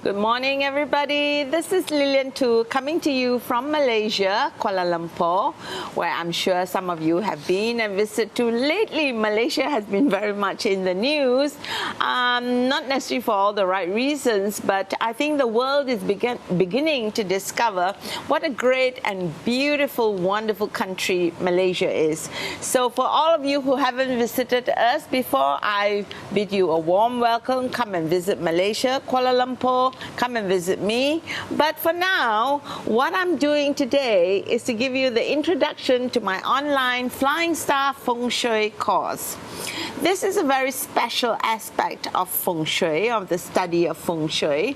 Good morning, everybody. This is Lilian Tu coming to you from Malaysia, Kuala Lumpur, where I'm sure some of you have been and visited to lately. Malaysia has been very much in the news, not necessarily for all the right reasons, but I think the world is beginning to discover what a great and beautiful, wonderful country Malaysia is. So for all of you who haven't visited us before, I bid you a warm welcome. Come and visit Malaysia, Kuala Lumpur. Come and visit me. But for now, what I'm doing today is to give you the introduction to my online Flying Star Feng Shui course. This is a very special aspect of Feng Shui, of the study of Feng Shui.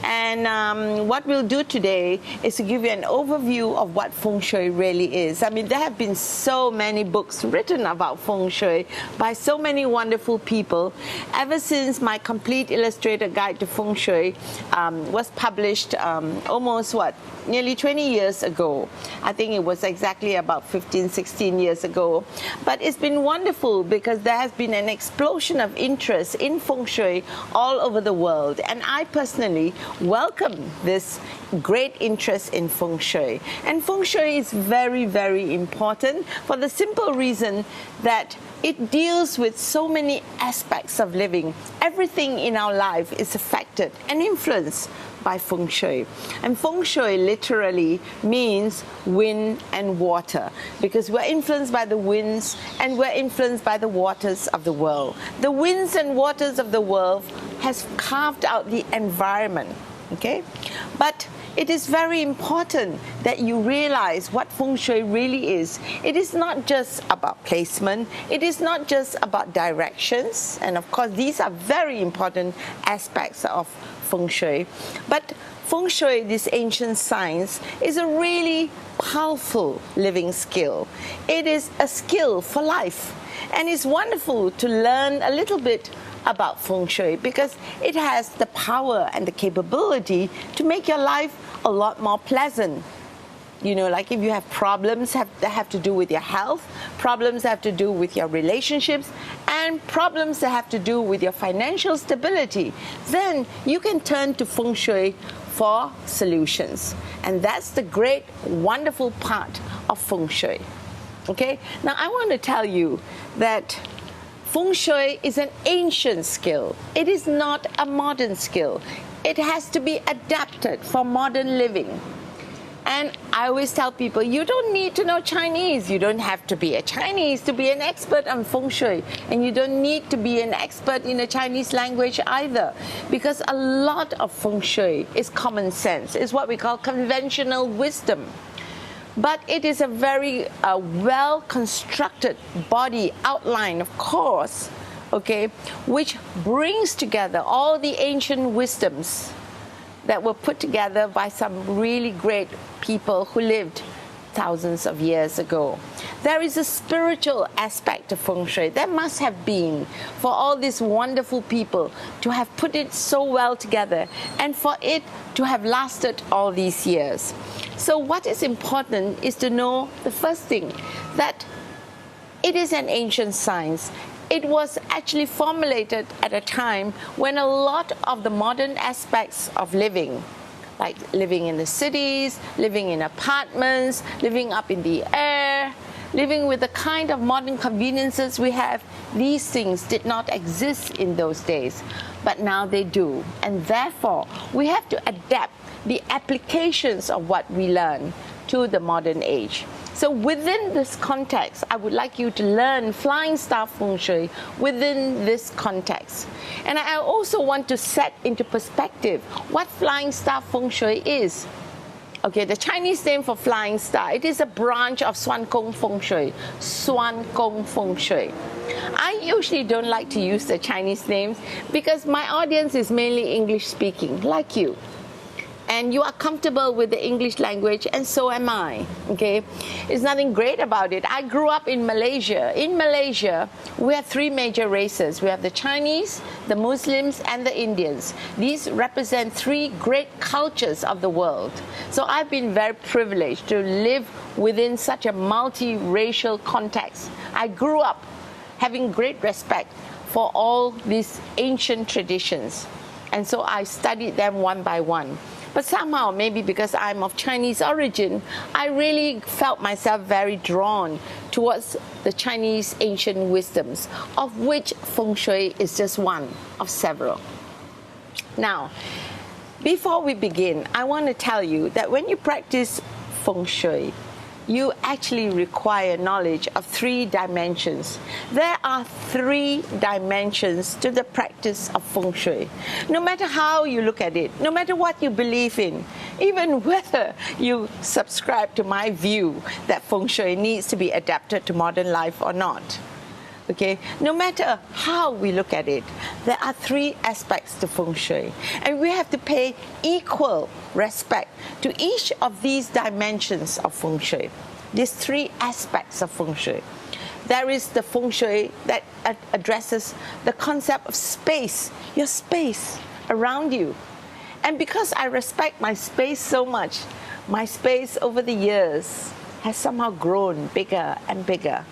And what we'll do today is to give you an overview of what Feng Shui really is. I mean, there have been so many books written about Feng Shui by so many wonderful people. Ever since my complete illustrated guide to Feng Shui was published nearly 20 years ago. I think it was exactly about 15, 16 years ago. But it's been wonderful because there has been an explosion of interest in Feng Shui all over the world. And I personally welcome this great interest in Feng Shui. And Feng Shui is very, very important for the simple reason that it deals with so many aspects of living. Everything in our life is affected and influenced by Feng Shui. And Feng Shui literally means wind and water, because we're influenced by the winds and we're influenced by the waters of the world. The winds and waters of the world has carved out the environment, okay? But it is very important that you realize what Feng Shui really is. It is not just about placement. It is not just about directions. And of course, these are very important aspects of Feng Shui. But Feng Shui, this ancient science, is a really powerful living skill. It is a skill for life. And it's wonderful to learn a little bit about Feng Shui because it has the power and the capability to make your life a lot more pleasant. You know, like if you have problems that have to do with your health, problems that have to do with your relationships, and problems that have to do with your financial stability, then you can turn to Feng Shui for solutions. And that's the great, wonderful part of Feng Shui. Okay? Now, I want to tell you that Feng Shui is an ancient skill. It is not a modern skill. It has to be adapted for modern living. And I always tell people, you don't need to know Chinese. You don't have to be a Chinese to be an expert on Feng Shui. And you don't need to be an expert in the Chinese language either. Because a lot of Feng Shui is common sense. It's what we call conventional wisdom. But it is a very well-constructed body outline, of course, okay, which brings together all the ancient wisdoms that were put together by some really great people who lived thousands of years ago. There is a spiritual aspect of Feng Shui. There must have been for all these wonderful people to have put it so well together and for it to have lasted all these years. So what is important is to know the first thing, that it is an ancient science. It was actually formulated at a time when a lot of the modern aspects of living, like living in the cities, living in apartments, living up in the air, living with the kind of modern conveniences we have, these things did not exist in those days. But now they do. And therefore, we have to adapt the applications of what we learn to the modern age. So within this context, I would like you to learn Flying Star Feng Shui within this context. And I also want to set into perspective what Flying Star Feng Shui is. Okay, the Chinese name for Flying Star, it is a branch of Suan Gong Feng Shui, Suan Gong Feng Shui. I usually don't like to use the Chinese names because my audience is mainly English speaking, like you. And you are comfortable with the English language, and so am I, okay? There's nothing great about it. I grew up in Malaysia. In Malaysia, we have three major races. We have the Chinese, the Muslims, and the Indians. These represent three great cultures of the world. So I've been very privileged to live within such a multi-racial context. I grew up having great respect for all these ancient traditions. And so I studied them one by one. But somehow, maybe because I'm of Chinese origin, I really felt myself very drawn towards the Chinese ancient wisdoms, of which Feng Shui is just one of several. Now, before we begin, I want to tell you that when you practice Feng Shui, you actually require knowledge of 3 dimensions. There are 3 dimensions to the practice of Feng Shui. No matter how you look at it, no matter what you believe in, even whether you subscribe to my view that Feng Shui needs to be adapted to modern life or not. Okay, no matter how we look at it, there are 3 aspects to Feng Shui, and we have to pay equal respect to each of these dimensions of Feng Shui, these 3 aspects of Feng Shui. There is the Feng Shui that addresses the concept of space, your space around you. And because I respect my space so much, my space over the years has somehow grown bigger and bigger.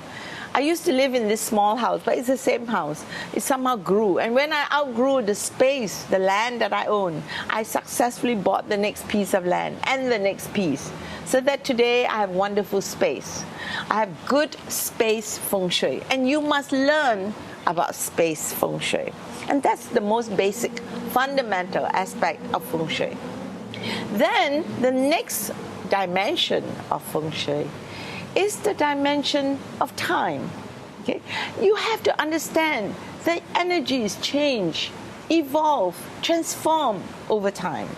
I used to live in this small house, but it's the same house. It somehow grew. And when I outgrew the space, the land that I own, I successfully bought the next piece of land and the next piece. So that today I have wonderful space. I have good space Feng Shui. And you must learn about space Feng Shui. And that's the most basic, fundamental aspect of Feng Shui. Then the next dimension of Feng Shui is the dimension of time. Okay? You have to understand that energies change, evolve, transform over time.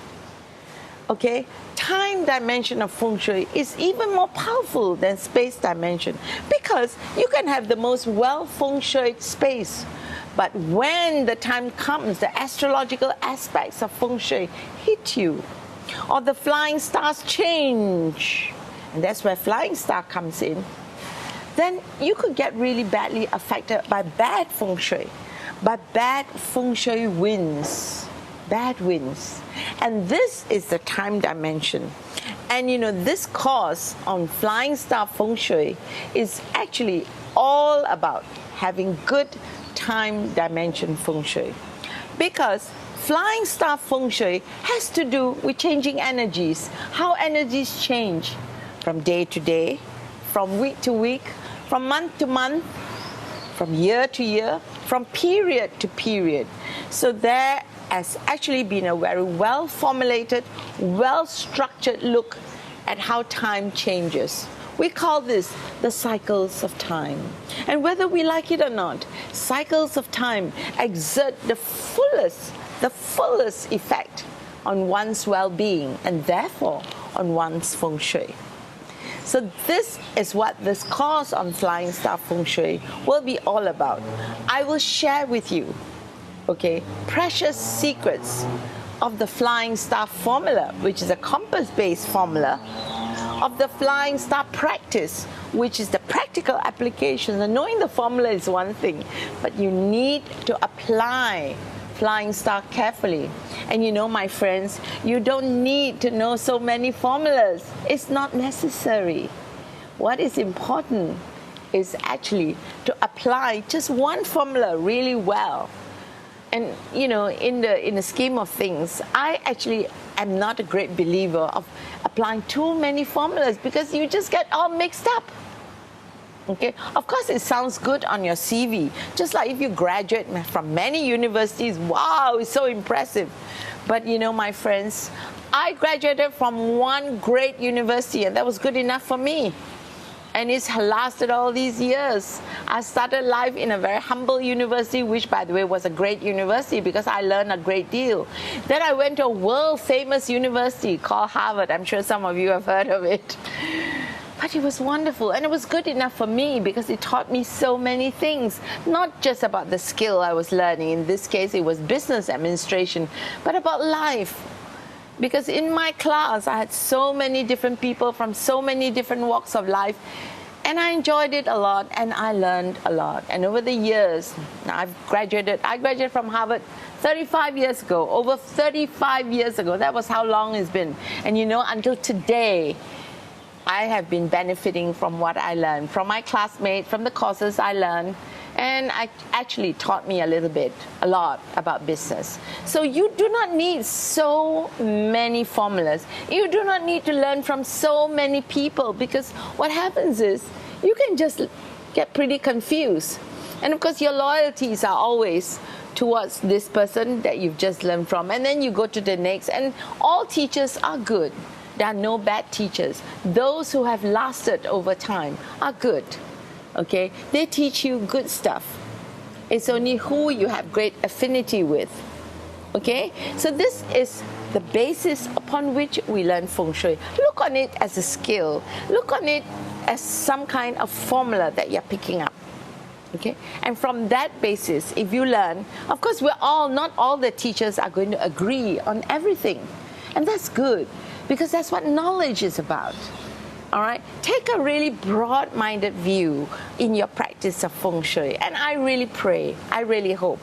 Okay? Time dimension of Feng Shui is even more powerful than space dimension, because you can have the most well Feng Shui space, but when the time comes, the astrological aspects of Feng Shui hit you, or the flying stars change, and that's where flying star comes in, then you could get really badly affected by bad Feng Shui, by bad Feng Shui winds, bad winds. And this is the time dimension. And you know, this course on flying star Feng Shui is actually all about having good time dimension Feng Shui. Because flying star Feng Shui has to do with changing energies, how energies change from day to day, from week to week, from month to month, from year to year, from period to period. So there has actually been a very well-formulated, well-structured look at how time changes. We call this the cycles of time. And whether we like it or not, cycles of time exert the fullest effect on one's well-being, and therefore on one's Feng Shui. So this is what this course on Flying Star Feng Shui will be all about. I will share with you, okay, precious secrets of the Flying Star formula, which is a compass-based formula, of the Flying Star practice, which is the practical application. And knowing the formula is one thing, but you need to apply Flying Star carefully. And you know, my friends, you don't need to know so many formulas. It's not necessary. What is important is actually to apply just one formula really well. And you know, in the scheme of things, I actually am not a great believer of applying too many formulas, because you just get all mixed up. Okay, of course it sounds good on your CV, just like if you graduate from many universities. Wow, it's so impressive. But you know, my friends, I graduated from one great university, and that was good enough for me. And it's lasted all these years. I started life in a very humble university, which, by the way, was a great university because I learned a great deal. Then I went to a world-famous university called Harvard. I'm sure some of you have heard of it. But it was wonderful, and it was good enough for me because it taught me so many things, not just about the skill I was learning. In this case, it was business administration, but about life. Because in my class, I had so many different people from so many different walks of life, and I enjoyed it a lot, and I learned a lot. And over the years, I graduated from Harvard 35 years ago, over 35 years ago. That was how long it's been. And you know, until today, I have been benefiting from what I learned, from my classmates, from the courses I learned. and I actually taught me a lot about business. So you do not need so many formulas. You do not need to learn from so many people, because what happens is you can just get pretty confused. And of course, your loyalties are always towards this person that you've just learned from, and then you go to the next. And all teachers are good. There are no bad teachers. Those who have lasted over time are good. Okay, they teach you good stuff. It's only who you have great affinity with. Okay, so this is the basis upon which we learn Feng Shui. Look on it as a skill. Look on it as some kind of formula that you're picking up. Okay, and from that basis, if you learn, of course, not all the teachers are going to agree on everything, and that's good, because that's what knowledge is about. All right, take a really broad-minded view in your practice of Feng Shui. And I really pray, I really hope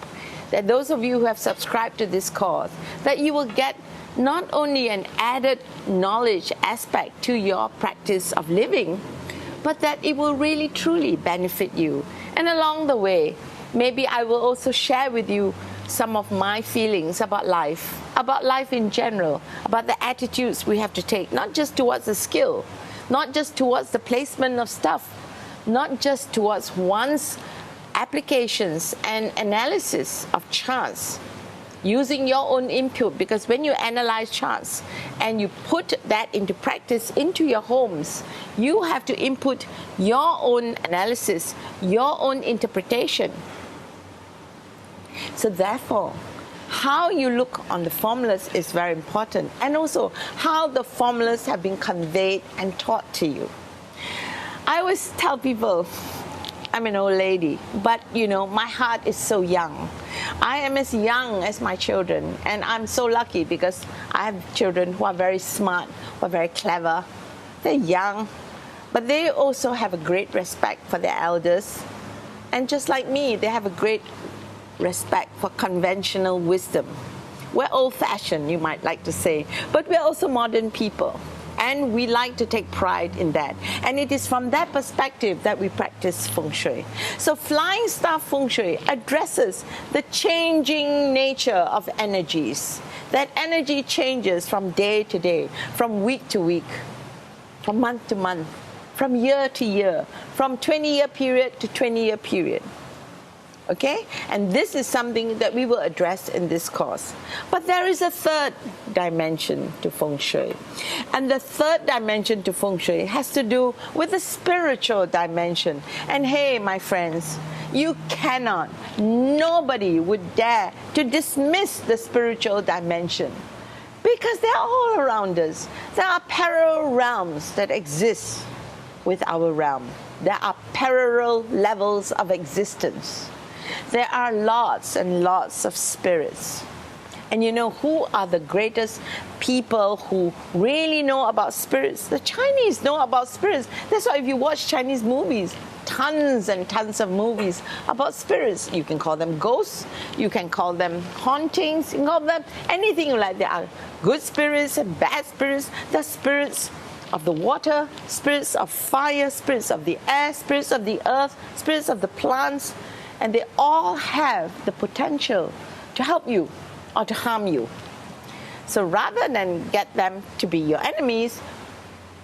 that those of you who have subscribed to this course, that you will get not only an added knowledge aspect to your practice of living, but that it will really truly benefit you. And along the way, maybe I will also share with you some of my feelings about life in general, about the attitudes we have to take, not just towards the skill, not just towards the placement of stuff, not just towards one's applications and analysis of charts, using your own input, because when you analyze charts and you put that into practice into your homes, you have to input your own analysis, your own interpretation. So therefore, how you look on the formulas is very important, and also how the formulas have been conveyed and taught to you. I always tell people, I'm an old lady, but my heart is so young. I am as young as my children, and I'm so lucky because I have children who are very smart, who are very clever. They're young, but they also have a great respect for their elders. And just like me, they have a great respect for conventional wisdom. We're old-fashioned, you might like to say, but we're also modern people. And we like to take pride in that. And it is from that perspective that we practice Feng Shui. So Flying Star Feng Shui addresses the changing nature of energies. That energy changes from day to day, from week to week, from month to month, from year to year, from 20-year period to 20-year period. Okay? And this is something that we will address in this course. But there is a third dimension to Feng Shui. And the third dimension to Feng Shui has to do with the spiritual dimension. And hey, my friends, you cannot, nobody would dare to dismiss the spiritual dimension, because they're all around us. There are parallel realms that exist with our realm. There are parallel levels of existence. There are lots and lots of spirits. And you know who are the greatest people who really know about spirits? The Chinese know about spirits. That's why if you watch Chinese movies, tons and tons of movies about spirits. You can call them ghosts, you can call them hauntings, you can call them anything like that. There are good spirits and bad spirits. The spirits of the water, spirits of fire, spirits of the air, spirits of the earth, spirits of the plants. And they all have the potential to help you or to harm you. So rather than get them to be your enemies,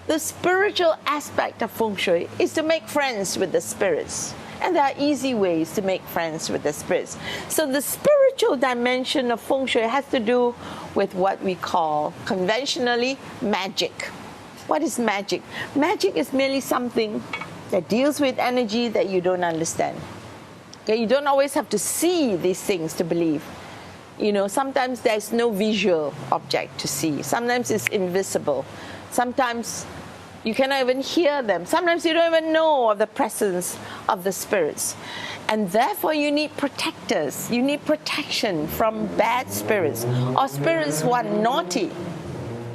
the spiritual aspect of Feng Shui is to make friends with the spirits. And there are easy ways to make friends with the spirits. So the spiritual dimension of Feng Shui has to do with what we call conventionally magic. What is magic? Magic is merely something that deals with energy that you don't understand. Okay, you don't always have to see these things to believe. Sometimes there's no visual object to see. Sometimes it's invisible. Sometimes you cannot even hear them. Sometimes you don't even know of the presence of the spirits. And therefore you need protectors. You need protection from bad spirits or spirits who are naughty.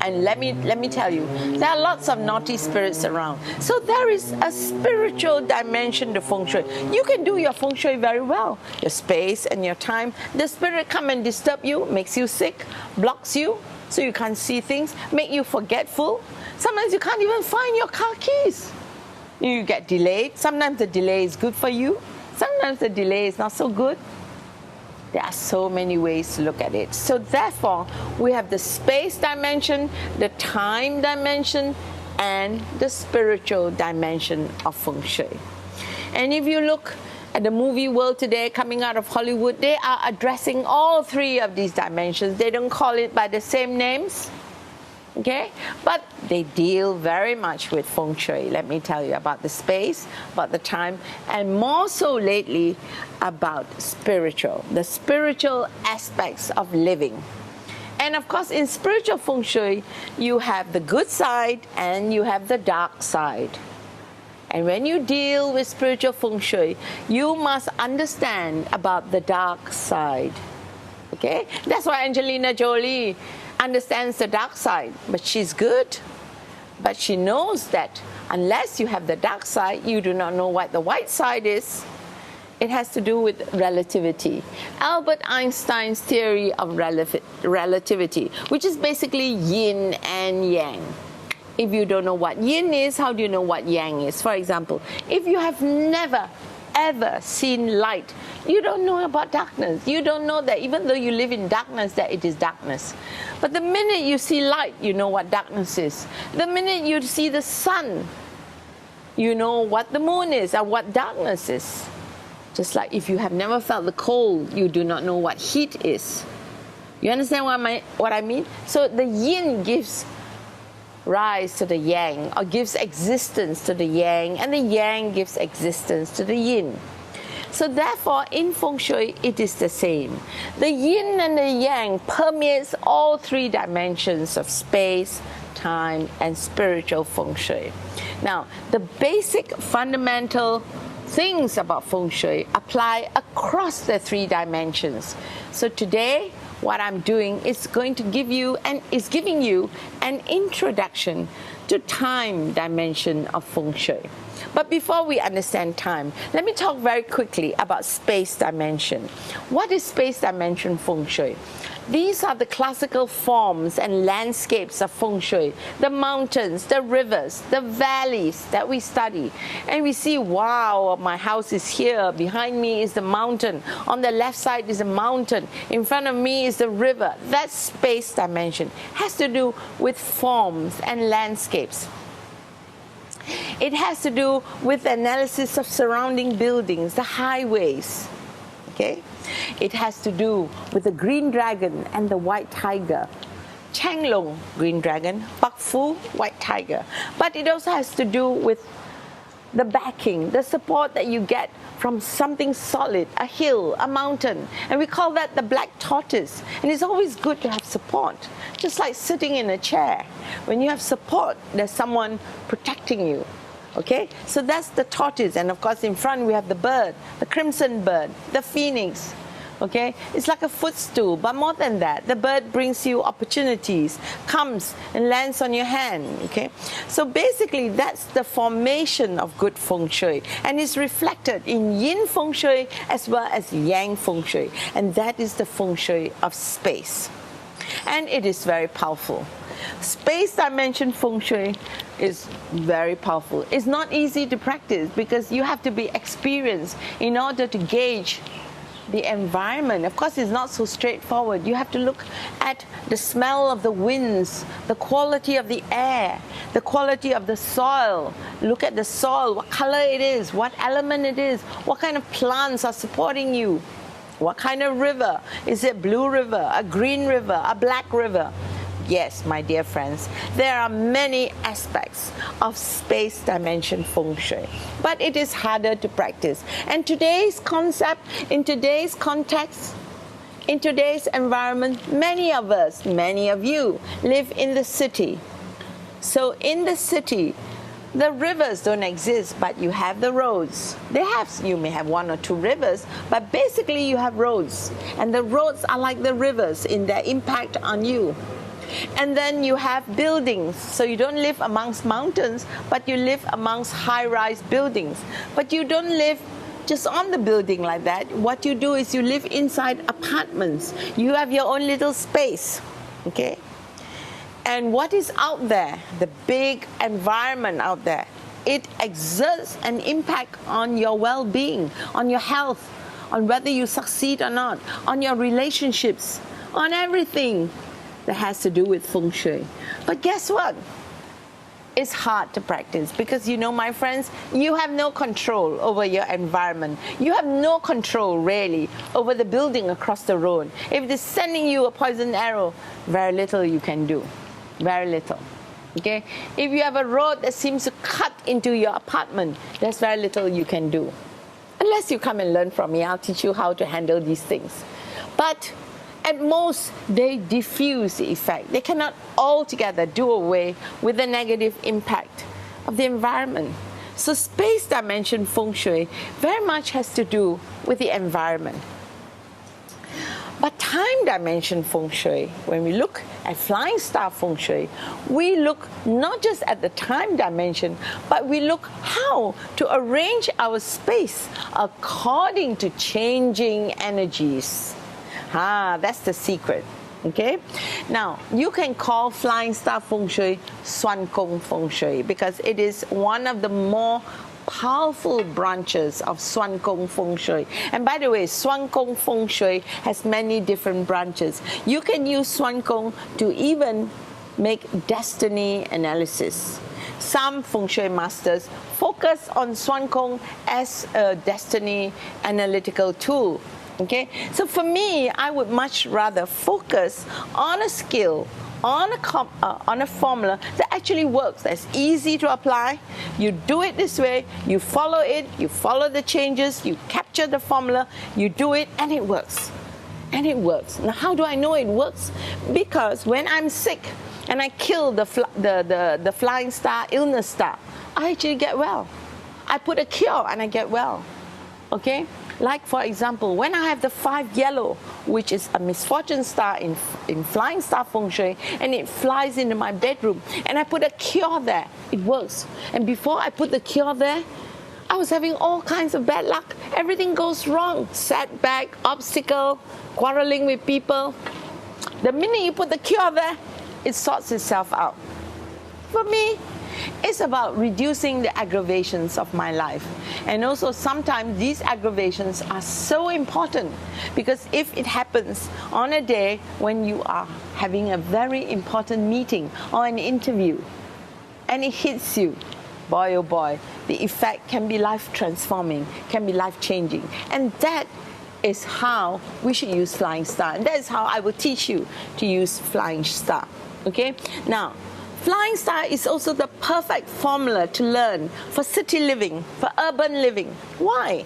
And let me tell you, there are lots of naughty spirits around. So there is a spiritual dimension to Feng Shui. You can do your Feng Shui very well. Your space and your time. The spirit come and disturb you, makes you sick, blocks you, so you can't see things, make you forgetful. Sometimes you can't even find your car keys. You get delayed. Sometimes the delay is good for you. sometimes the delay is not so good. There are so many ways to look at it. So therefore, we have the space dimension, the time dimension, and the spiritual dimension of Feng Shui. And if you look at the movie world today, coming out of Hollywood, they are addressing all three of these dimensions. They don't call it by the same names, okay? But they deal very much with Feng Shui. Let me tell you about the space, about the time, and more so lately about the spiritual aspects of living. And of course, in spiritual Feng Shui, you have the good side and you have the dark side. And when you deal with spiritual Feng Shui, you must understand about the dark side. Okay? That's why Angelina Jolie understands the dark side, but she's good. But she knows that unless you have the dark side, you do not know what the white side is. It has to do with relativity. Albert Einstein's theory of relativity, which is basically yin and yang. If you don't know what yin is, how do you know what yang is? For example, if you have never ever seen light, you don't know about darkness. You don't know that even though you live in darkness, that it is darkness. But the minute you see light, you know what darkness is. The minute you see the sun, you know what the moon is and what darkness is. Just like if you have never felt the cold, you do not know what heat is. You understand what I mean? So the yin gives rise to the yang, or gives existence to the yang, and the yang gives existence to the yin. So therefore, in Feng Shui, it is the same. The yin and the yang permeates all three dimensions of space, time, and spiritual Feng Shui. Now, the basic fundamental things about Feng Shui apply across the three dimensions. So today, what I'm doing is going to give you giving you an introduction to time dimension of Feng Shui. But before we understand time, let me talk very quickly about space dimension. What is space dimension Feng Shui? These are the classical forms and landscapes of Feng Shui, the mountains, the rivers, the valleys that we study. And we see, wow, my house is here, behind me is the mountain, on the left side is a mountain, in front of me is the river. That space dimension has to do with forms and landscapes. It has to do with analysis of surrounding buildings, the highways, okay? It has to do with the green dragon and the white tiger. Changlong, green dragon, Bak Fu, white tiger. But it also has to do with the backing, the support that you get from something solid, a hill, a mountain. And we call that the black tortoise. And it's always good to have support, just like sitting in a chair. When you have support, there's someone protecting you. Okay, so that's the tortoise, and of course in front we have the bird, the crimson bird, the phoenix. Okay, it's like a footstool, but more than that, the bird brings you opportunities, comes and lands on your hand. Okay, so basically that's the formation of good Feng Shui, and it's reflected in Yin Feng Shui as well as Yang Feng Shui, and that is the Feng Shui of space, and it is very powerful. Space dimension Feng Shui is very powerful. It's not easy to practice because you have to be experienced in order to gauge the environment. Of course, it's not so straightforward. You have to look at the smell of the winds, the quality of the air, the quality of the soil. Look at the soil, what color it is, what element it is, what kind of plants are supporting you, what kind of river. Is it blue river, a green river, a black river? Yes, my dear friends, there are many aspects of space dimension Feng Shui, but it is harder to practice. And today's concept, in today's context, in today's environment, many of us, many of you live in the city. So in the city, the rivers don't exist, but you have the roads. You may have one or two rivers, but basically you have roads. And the roads are like the rivers in their impact on you. And then you have buildings. So you don't live amongst mountains, but you live amongst high-rise buildings. But you don't live just on the building like that. What you do is you live inside apartments. You have your own little space, okay? And what is out there, the big environment out there, it exerts an impact on your well-being, on your health, on whether you succeed or not, on your relationships, on everything that has to do with Feng Shui. But guess what? It's hard to practice because, you know, my friends, you have no control over your environment. You have no control, really, over the building across the road. If it is sending you a poison arrow, very little you can do. Very little. Okay? If you have a road that seems to cut into your apartment, there's very little you can do. Unless you come and learn from me, I'll teach you how to handle these things. But at most, they diffuse the effect. They cannot altogether do away with the negative impact of the environment. So space dimension Feng Shui very much has to do with the environment. But time dimension Feng Shui, when we look at Flying Star Feng Shui, we look not just at the time dimension, but we look how to arrange our space according to changing energies. That's the secret. Okay? Now, you can call Flying Star Feng Shui Suan Gong Feng Shui because it is one of the more powerful branches of Suan Gong Feng Shui. And by the way, Suan Gong Feng Shui has many different branches. You can use Suan Gong to even make destiny analysis. Some Feng Shui masters focus on Suan Gong as a destiny analytical tool. Okay, so for me, I would much rather focus on a skill, on a formula that actually works, that's easy to apply. You do it this way, you follow it, you follow the changes, you capture the formula, you do it, and it works. And it works. Now, how do I know it works? Because when I'm sick and I kill the flying star, illness star, I actually get well. I put a cure and I get well. Okay? Like, for example, when I have the 5 yellow, which is a misfortune star in Flying Star Feng Shui, and it flies into my bedroom, and I put a cure there, it works. And before I put the cure there, I was having all kinds of bad luck. Everything goes wrong. Setback, obstacle, quarreling with people. The minute you put the cure there, it sorts itself out. For me, it's about reducing the aggravations of my life. And also sometimes these aggravations are so important because if it happens on a day when you are having a very important meeting or an interview and it hits you, boy oh boy, the effect can be life transforming, can be life changing. And that is how we should use Flying Star. And that is how I will teach you to use Flying Star. Okay? Now, Flying Star is also the perfect formula to learn for city living, for urban living. Why?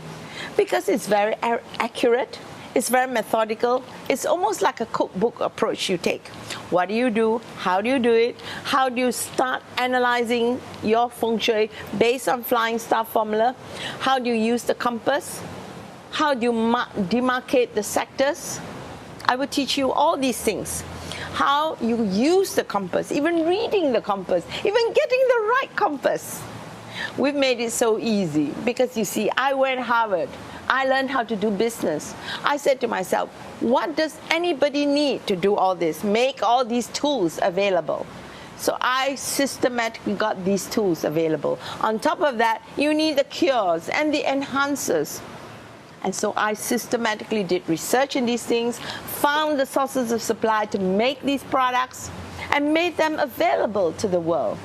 Because it's very accurate, it's very methodical, it's almost like a cookbook approach you take. What do you do? How do you do it? How do you start analyzing your Feng Shui based on Flying Star formula? How do you use the compass? How do you demarcate the sectors? I will teach you all these things. How you use the compass, even reading the compass, even getting the right compass. We've made it so easy because, you see, I went to Harvard. I learned how to do business. I said to myself, what does anybody need to do all this? Make all these tools available. So I systematically got these tools available. On top of that, you need the cures and the enhancers. And so I systematically did research in these things, found the sources of supply to make these products, and made them available to the world,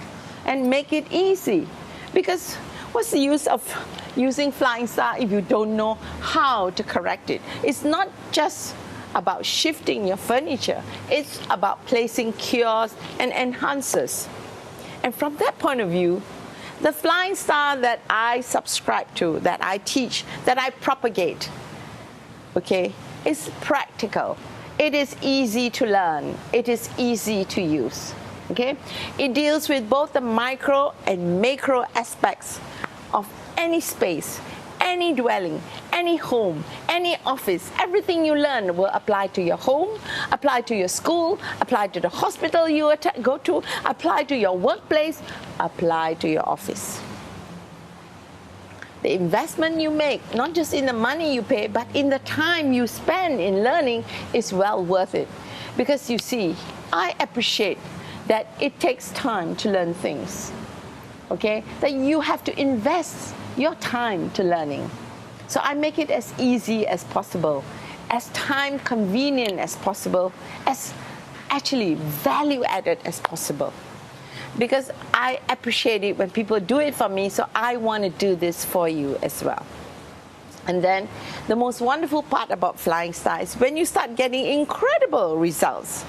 and make it easy. Because what's the use of using Flying Star if you don't know how to correct it? It's not just about shifting your furniture. It's about placing cures and enhancers. And from that point of view, the Flying Star that I subscribe to, that I teach, that I propagate, okay, is practical. It is easy to learn. It is easy to use, okay? It deals with both the micro and macro aspects of any space, any dwelling, any home, any office. Everything you learn will apply to your home, apply to your school, apply to the hospital you go to, apply to your workplace, apply to your office. The investment you make, not just in the money you pay, but in the time you spend in learning, is well worth it. Because you see, I appreciate that it takes time to learn things. okay, that you have to invest your time to learning. So I make it as easy as possible, as time convenient as possible, as actually value added as possible. Because I appreciate it when people do it for me, so I want to do this for you as well. And then the most wonderful part about Flying Star is when you start getting incredible results.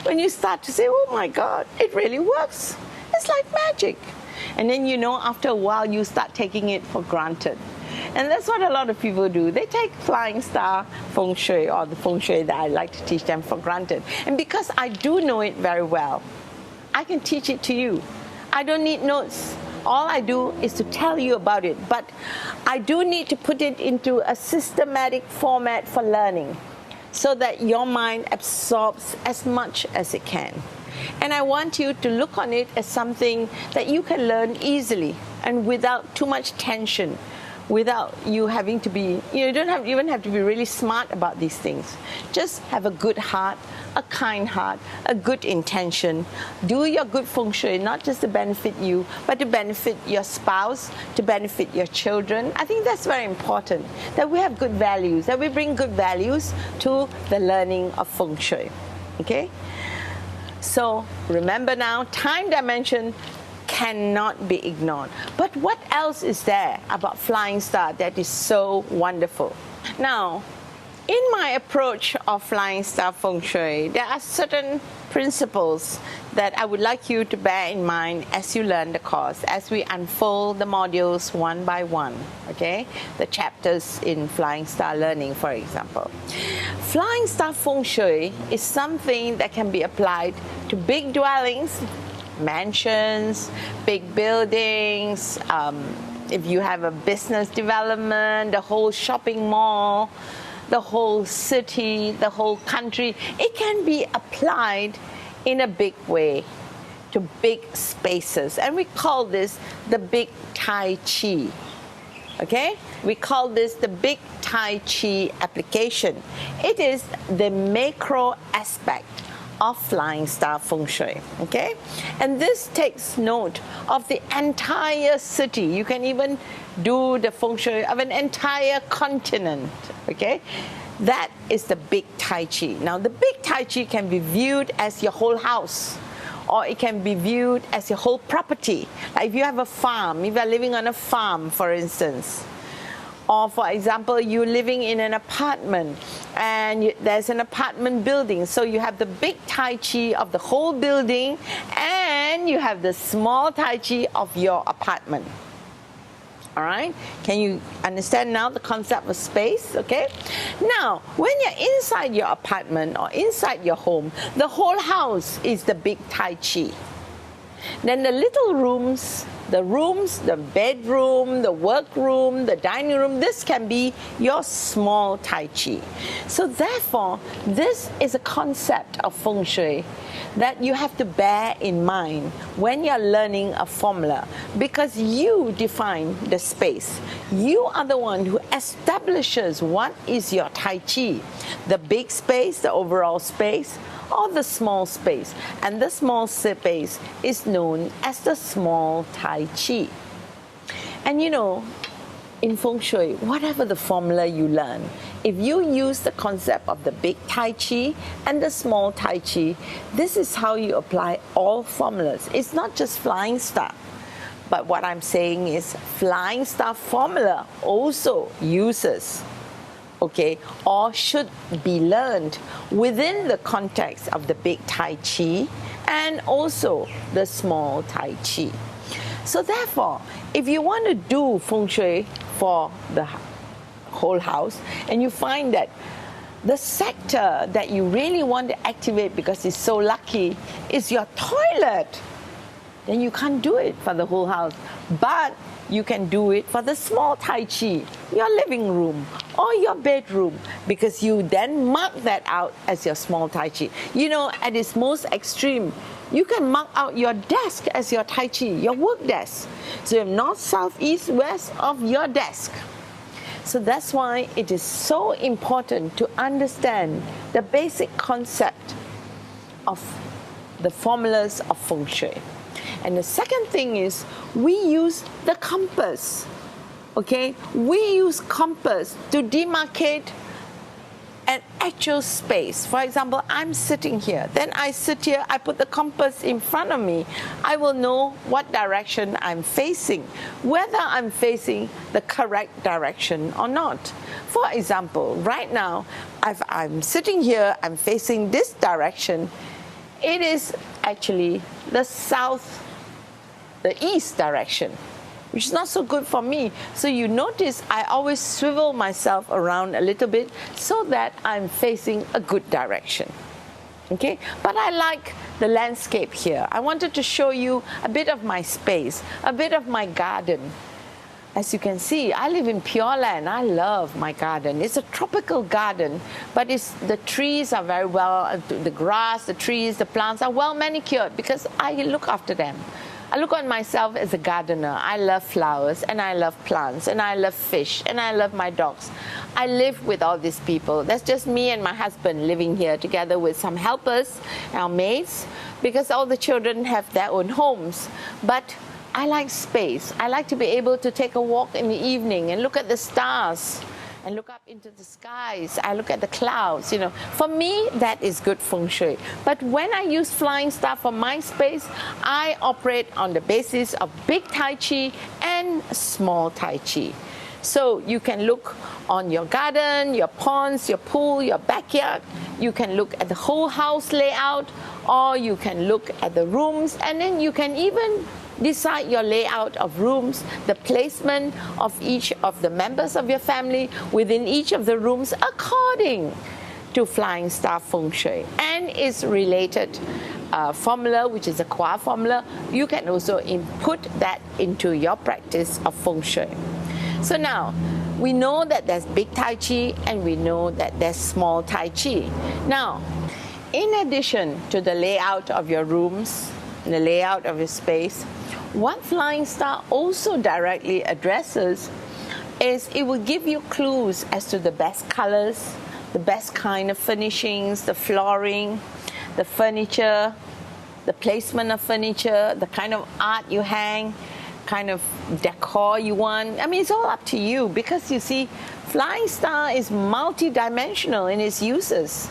When you start to say, oh my God, it really works. It's like magic. And then after a while you start taking it for granted. And that's what a lot of people do. They take Flying Star Feng Shui, or the Feng Shui that I like to teach them, for granted. And because I do know it very well, I can teach it to you. I don't need notes. All I do is to tell you about it. But I do need to put it into a systematic format for learning so that your mind absorbs as much as it can. And I want you to look on it as something that you can learn easily and without too much tension, without you having to be, you don't even have to be really smart about these things. Just have a good heart, a kind heart, a good intention. Do your good Feng Shui, not just to benefit you, but to benefit your spouse, to benefit your children. I think that's very important, that we have good values, that we bring good values to the learning of Feng Shui. Okay? So remember now, time dimension cannot be ignored. But what else is there about Flying Star that is so wonderful? Now, in my approach of Flying Star Feng Shui, there are certain principles that I would like you to bear in mind as you learn the course, as we unfold the modules one by one, okay? The chapters in Flying Star Learning, for example. Flying Star Feng Shui is something that can be applied to big dwellings, mansions, big buildings, if you have a business development, the whole shopping mall, the whole city, the whole country. It can be applied in a big way to big spaces. And we call this the big Tai Chi. Okay? We call this the big Tai Chi application. It is the macro aspect of Flying Star Feng Shui, okay? And this takes note of the entire city. You can even do the Feng Shui of an entire continent, okay? That is the big Tai Chi. Now, the big Tai Chi can be viewed as your whole house, or it can be viewed as your whole property. Like if you have a farm, if you're living on a farm, for instance, or for example, you're living in an apartment and there's an apartment building. So you have the big Tai Chi of the whole building and you have the small Tai Chi of your apartment. All right? Can you understand now the concept of space? Okay? Now, when you're inside your apartment or inside your home, the whole house is the big Tai Chi. Then the little rooms, the bedroom, the workroom, the dining room, this can be your small Tai Chi. So therefore, this is a concept of Feng Shui that you have to bear in mind when you're learning a formula, because you define the space. You are the one who establishes what is your Tai Chi, the big space, the overall space, or the small space. And the small space is known as the small Tai Chi. And in Feng Shui, whatever the formula you learn, if you use the concept of the big Tai Chi and the small Tai Chi, this is how you apply all formulas. It's not just Flying Star. But what I'm saying is Flying Star formula also uses, okay, or should be learned within the context of the big Tai Chi and also the small Tai Chi. So therefore, if you want to do Feng Shui for the whole house and you find that the sector that you really want to activate because it's so lucky is your toilet, then you can't do it for the whole house. But you can do it for the small Tai Chi, your living room or your bedroom, because you then mark that out as your small Tai Chi. At its most extreme, you can mark out your desk as your Tai Chi, your work desk. So you have north, south, east, west of your desk. So that's why it is so important to understand the basic concept of the formulas of Feng Shui. And the second thing is we use the compass. Okay, we use compass to demarcate an actual space. For example, I'm sitting here. Then I sit here, I put the compass in front of me. I will know what direction I'm facing, whether I'm facing the correct direction or not. For example, right now, I'm sitting here, I'm facing this direction. It is actually the south, the east direction, which is not so good for me. So you notice I always swivel myself around a little bit so that I'm facing a good direction. Okay, but I like the landscape here. I wanted to show you a bit of my space, a bit of my garden. As you can see, I live in Pure Land. I love my garden. It's a tropical garden, but the trees are very well, the grass, the trees, the plants are well manicured because I look after them. I look on myself as a gardener. I love flowers, and I love plants, and I love fish, and I love my dogs. I live with all these people. That's just me and my husband living here together with some helpers, our maids, because all the children have their own homes. But I like space. I like to be able to take a walk in the evening and look at the stars and look up into the skies. I look at the clouds, For me, that is good Feng Shui. But when I use flying star for my space, I operate on the basis of big Tai Chi and small Tai Chi. So you can look on your garden, your ponds, your pool, your backyard. You can look at the whole house layout, or you can look at the rooms, and then you can even decide your layout of rooms, the placement of each of the members of your family within each of the rooms according to Flying Star Feng Shui. And its related formula, which is a Qua formula, you can also input that into your practice of Feng Shui. So now, we know that there's big Tai Chi and we know that there's small Tai Chi. Now, in addition to the layout of your rooms, the layout of your space, what Flying Star also directly addresses is it will give you clues as to the best colors, the best kind of furnishings, the flooring, the furniture, the placement of furniture, the kind of art you hang, kind of decor you want. I mean, it's all up to you because you see, Flying Star is multi-dimensional in its uses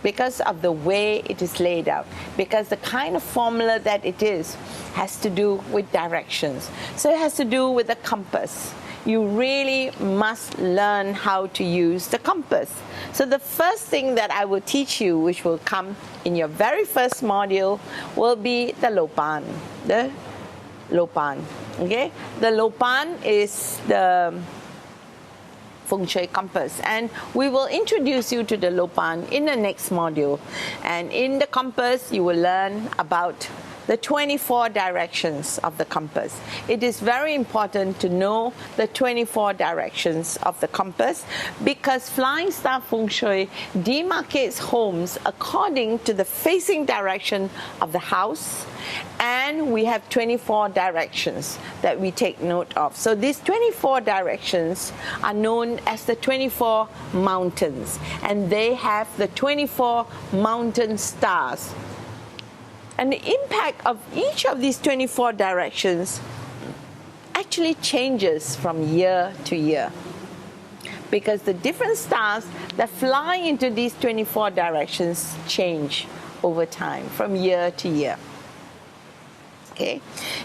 because of the way it is laid out, because the kind of formula that it is has to do with directions. So it has to do with the compass. You really must learn how to use the compass. So the first thing that I will teach you, which will come in your very first module, will be the Lopan. The Lopan, okay? The Lopan is the Feng Shui compass, and we will introduce you to the Lopan in the next module. And in the compass, you will learn about the 24 directions of the compass. It is very important to know the 24 directions of the compass because Flying Star Feng Shui demarcates homes according to the facing direction of the house, and we have 24 directions that we take note of. So these 24 directions are known as the 24 mountains, and they have the 24 mountain stars. And the impact of each of these 24 directions actually changes from year to year because the different stars that fly into these 24 directions change over time from year to year. Okay?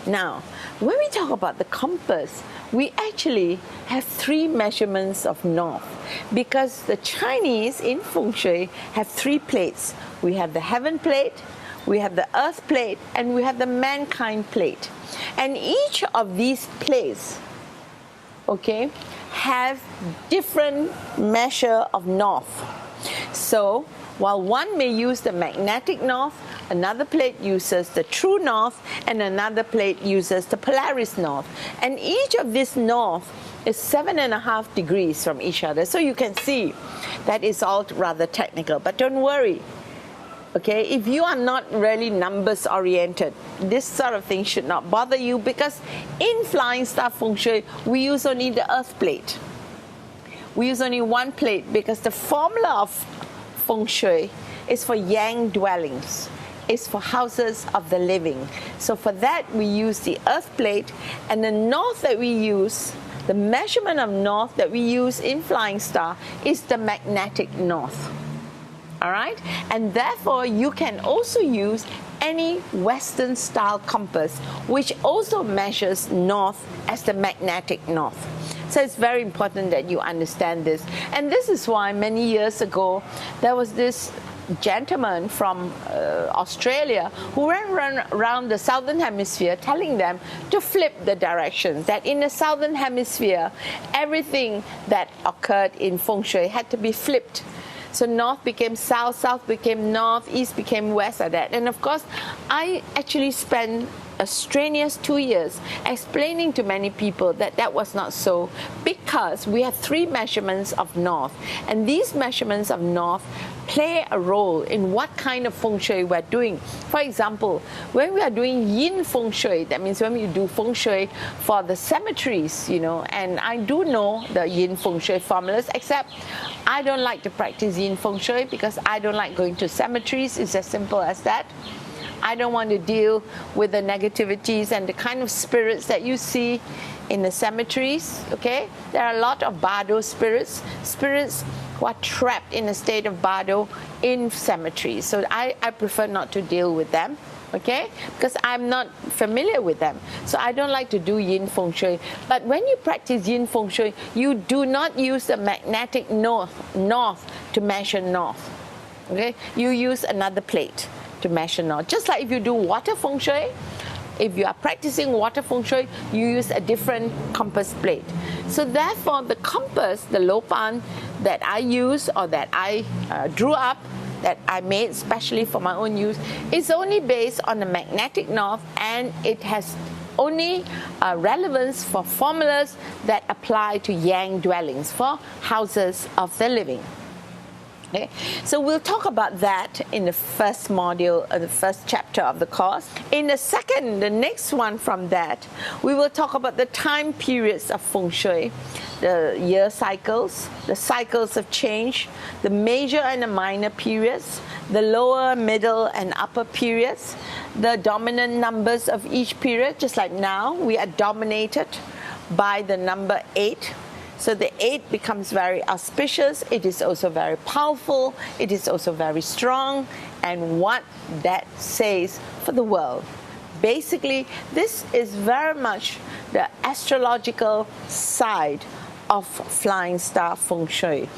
Now, when we talk about the compass, we actually have 3 measurements of north because the Chinese in Feng Shui have 3 plates. We have the heaven plate, we have the earth plate, and we have the mankind plate. And each of these plates, okay, have different measure of north. So while one may use the magnetic north, another plate uses the true north, and another plate uses the Polaris north. And each of this north is 7.5 degrees from each other. So you can see that is all rather technical, but don't worry. Okay, if you are not really numbers oriented, this sort of thing should not bother you because in Flying Star Feng Shui, we use only the earth plate. We use only one plate because the formula of Feng Shui is for yang dwellings. is for houses of the living. So for that, we use the earth plate, and the north that we use, the measurement of north that we use in Flying Star is the magnetic north. All right? And therefore, you can also use any Western style compass, which also measures north as the magnetic north. So it's very important that you understand this. And this is why many years ago, there was this gentleman from Australia who ran around the southern hemisphere telling them to flip the directions, that in the southern hemisphere, everything that occurred in Feng Shui had to be flipped. So north became south, south became north, east became west, like that. And of course, I actually spent a strenuous 2 years explaining to many people that that was not so, because we have 3 measurements of north, and these measurements of north play a role in what kind of Feng Shui we're doing. For example, when we are doing Yin Feng Shui, that means when we do Feng Shui for the cemeteries, you know, and I do know the Yin Feng Shui formulas, except I don't like to practice Yin Feng Shui because I don't like going to cemeteries. It's as simple as that. I don't want to deal with the negativities and the kind of spirits that you see in the cemeteries, okay? There are a lot of bardo spirits who are trapped in a state of bardo in cemeteries. So I prefer not to deal with them, okay? Because I'm not familiar with them. So I don't like to do Yin Feng Shui. But when you practice Yin Feng Shui, you do not use the magnetic north to measure north, okay? You use another plate to measure north. Just like if you do water Feng Shui, if you are practicing water Feng Shui, you use a different compass plate. So therefore, the compass, the lopan that I use or that I drew up, that I made specially for my own use, is only based on the magnetic north, and it has only relevance for formulas that apply to yang dwellings, for houses of the living. Okay. So we'll talk about that in the first module, the first chapter of the course. In the second, the next one from that, we will talk about the time periods of Feng Shui, the year cycles, the cycles of change, the major and the minor periods, the lower, middle, and upper periods, the dominant numbers of each period. Just like now, we are dominated by the number 8. So the 8 becomes very auspicious. It is also very powerful. It is also very strong. And what that says for the world. Basically, this is very much the astrological side of Flying Star Feng Shui.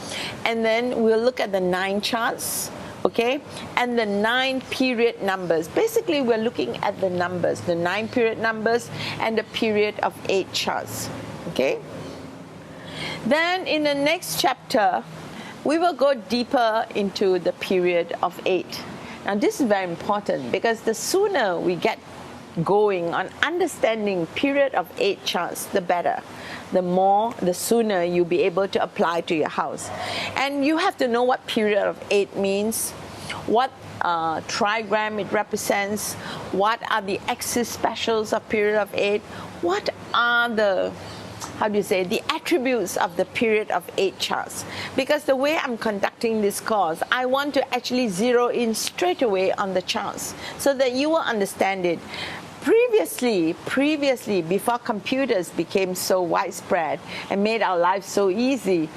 And then we'll look at the 9 charts, okay, and the 9 period numbers. Basically, we're looking at the numbers, the 9 period numbers and the period of 8 charts, okay. Then in the next chapter, we will go deeper into the period of 8. Now this is very important because the sooner we get going on understanding period of 8 charts, the better. The sooner you'll be able to apply to your house. And you have to know what period of 8 means, what trigram it represents, what are the axis specials of period of 8, what are the the attributes of the period of 8 charts. Because the way I'm conducting this course, I want to actually zero in straight away on the charts so that you will understand it. Previously, before computers became so widespread and made our lives so easy,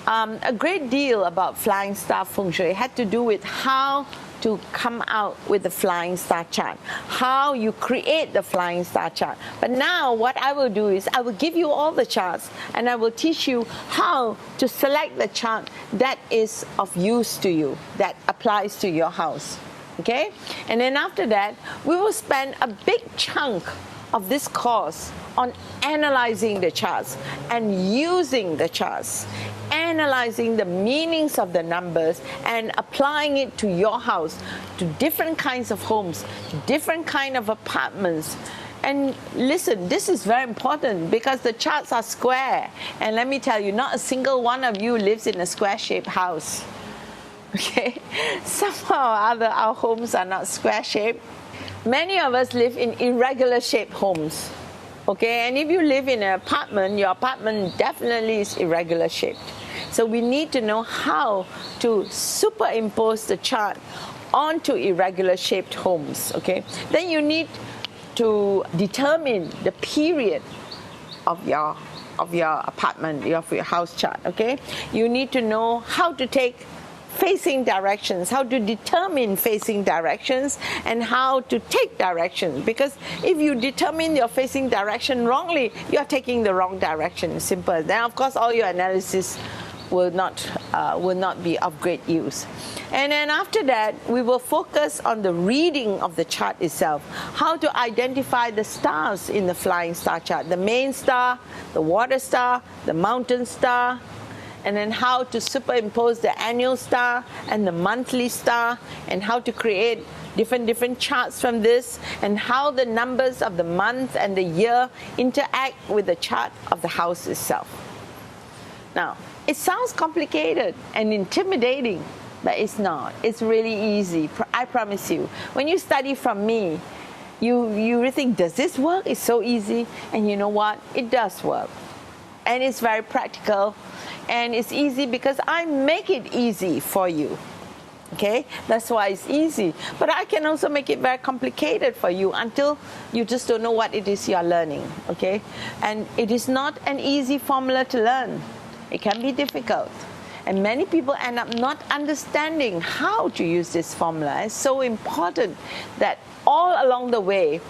a great deal about Flying Star Feng Shui had to do with how to come out with the Flying Star chart, how you create the Flying Star chart. But now what I will do is I will give you all the charts and I will teach you how to select the chart that is of use to you, that applies to your house. Okay? And then after that, we will spend a big chunk of this course on analyzing the charts and using the charts, analyzing the meanings of the numbers and applying it to your house, to different kinds of homes, to different kind of apartments. And listen, this is very important because the charts are square. And let me tell you, not a single one of you lives in a square-shaped house. Okay? Somehow or other, our homes are not square-shaped. Many of us live in irregular-shaped homes. Okay, and if you live in an apartment, your apartment definitely is irregular shaped. So we need to know how to superimpose the chart onto irregular shaped homes, okay? Then you need to determine the period of your apartment, of your house chart, okay? You need to know how to take facing directions, how to determine facing directions, and how to take direction. Because if you determine your facing direction wrongly, you are taking the wrong direction. Simple. Then, of course, all your analysis will not be of great use. And then after that, we will focus on the reading of the chart itself, how to identify the stars in the flying star chart, the main star, the water star, the mountain star, and then how to superimpose the annual star and the monthly star, and how to create different charts from this, and how the numbers of the month and the year interact with the chart of the house itself. Now, it sounds complicated and intimidating, but it's not. It's really easy. I promise you. When you study from me, you really think, does this work? It's so easy. And you know what? It does work. And it's very practical. And it's easy because I make it easy for you. Okay? That's why it's easy. But I can also make it very complicated for you until you just don't know what it is you're learning. Okay? And it is not an easy formula to learn. It can be difficult. And many people end up not understanding how to use this formula. It's so important that all along the way,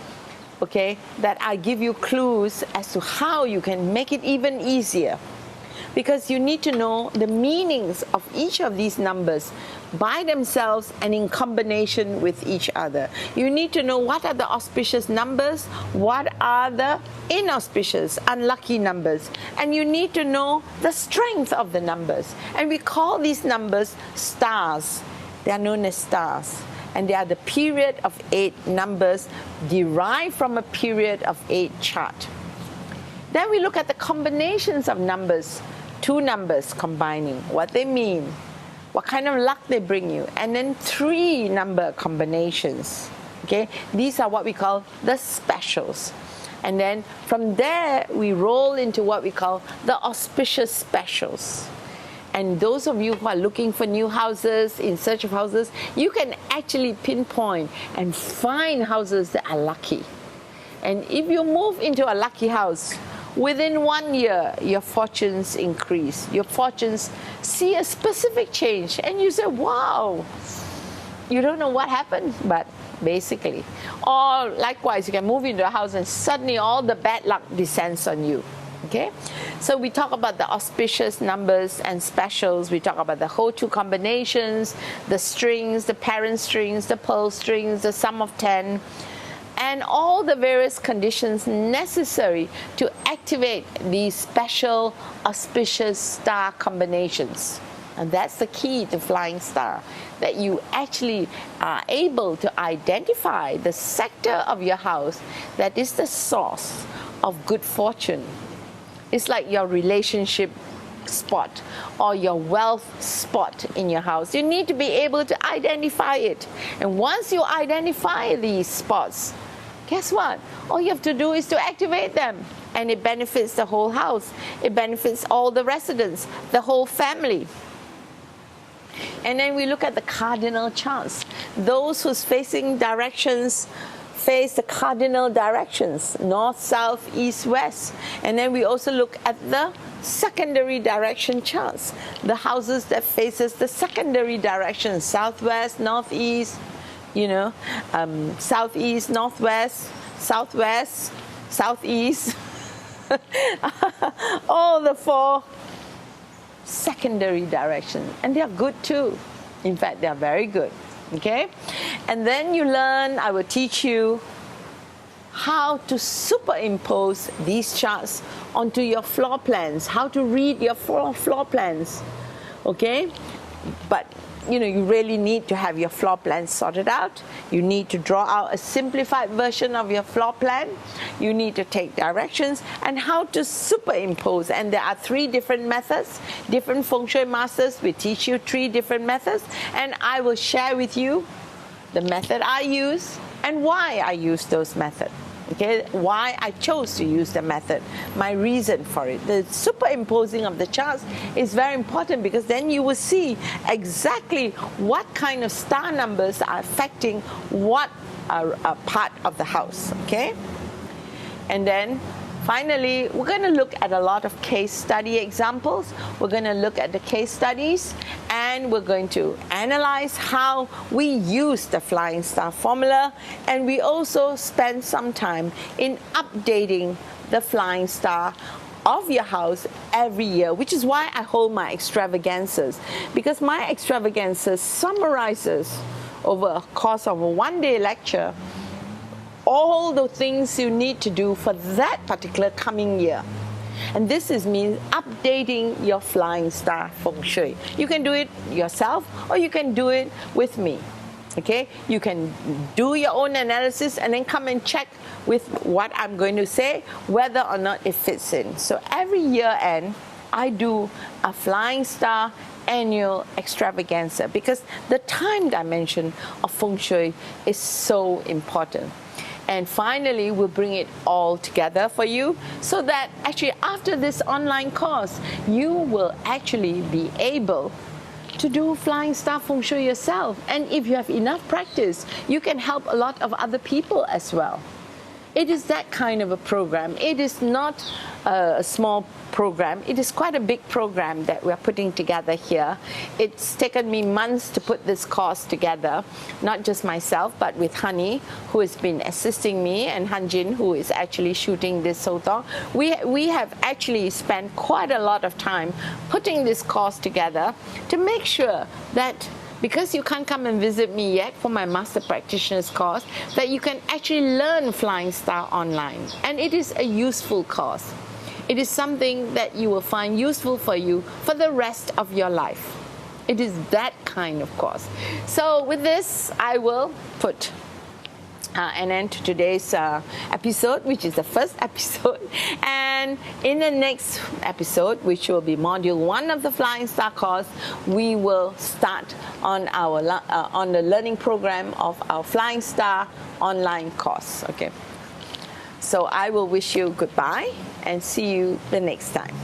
okay, that I give you clues as to how you can make it even easier. Because you need to know the meanings of each of these numbers by themselves and in combination with each other. You need to know what are the auspicious numbers, what are the inauspicious, unlucky numbers. And you need to know the strength of the numbers. And we call these numbers stars. They are known as stars. And they are the period of 8 numbers derived from a period of 8 chart. Then we look at the combinations of numbers. 2 numbers combining, what they mean, what kind of luck they bring you, and then 3 number combinations. Okay, these are what we call the specials. And then from there, we roll into what we call the auspicious specials. And those of you who are looking for new houses, in search of houses, you can actually pinpoint and find houses that are lucky. And if you move into a lucky house, within 1 year, your fortunes increase. Your fortunes see a specific change. And you say, wow, you don't know what happened, but basically. Or likewise, you can move into a house and suddenly all the bad luck descends on you. Okay? So we talk about the auspicious numbers and specials. We talk about the whole 2 combinations, the strings, the parent strings, the pearl strings, the sum of 10. And all the various conditions necessary to activate these special auspicious star combinations. And that's the key to flying star, that you actually are able to identify the sector of your house that is the source of good fortune. It's like your relationship spot or your wealth spot in your house. You need to be able to identify it. And once you identify these spots, guess what? All you have to do is to activate them. And it benefits the whole house. It benefits all the residents, the whole family. And then we look at the cardinal charts. Those whose facing directions face the cardinal directions, north, south, east, west. And then we also look at the secondary direction charts. The houses that faces the secondary directions, southwest, northeast, southeast, northwest, southwest, southeast, all the 4 secondary directions. And they are good too. In fact, they are very good. Okay? And then you learn, I will teach you how to superimpose these charts onto your floor plans, how to read your floor plans. Okay? But you really need to have your floor plan sorted out. You need to draw out a simplified version of your floor plan. You need to take directions and how to superimpose. And there are 3 different methods. Different Feng Shui masters will teach you 3 different methods. And I will share with you the method I use and why I use those methods. Okay, why I chose to use the method, my reason for it. The superimposing of the charts is very important because then you will see exactly what kind of star numbers are affecting what part of the house, okay? And then finally, we're going to look at a lot of case study examples. We're going to look at the case studies, and we're going to analyze how we use the flying star formula, and we also spend some time in updating the flying star of your house every year, which is why I hold my extravaganzas, because my extravaganzas summarizes over a course of a one-day lecture all the things you need to do for that particular coming year. And this is me updating your flying star Feng Shui. You can do it yourself or you can do it with me. Okay? You can do your own analysis and then come and check with what I'm going to say, whether or not it fits in. So every year end, I do a flying star annual extravaganza because the time dimension of Feng Shui is so important. And finally, we'll bring it all together for you so that actually after this online course, you will actually be able to do flying star Feng Shui yourself. And if you have enough practice, you can help a lot of other people as well. It is that kind of a program. It is not a small program. It is quite a big program that we're putting together here. It's taken me months to put this course together, not just myself, but with Honey, who has been assisting me, and Hanjin, who is actually shooting this Sotong. We have actually spent quite a lot of time putting this course together to make sure that because you can't come and visit me yet for my Master Practitioner's course, that you can actually learn Flying Star online. And it is a useful course. It is something that you will find useful for you for the rest of your life. It is that kind of course. So with this, I will put an end to today's episode, which is the first episode. And in the next episode, which will be module 1 of the Flying Star course, we will start on our on the learning program of our Flying Star online course. Okay. So I will wish you goodbye and see you the next time.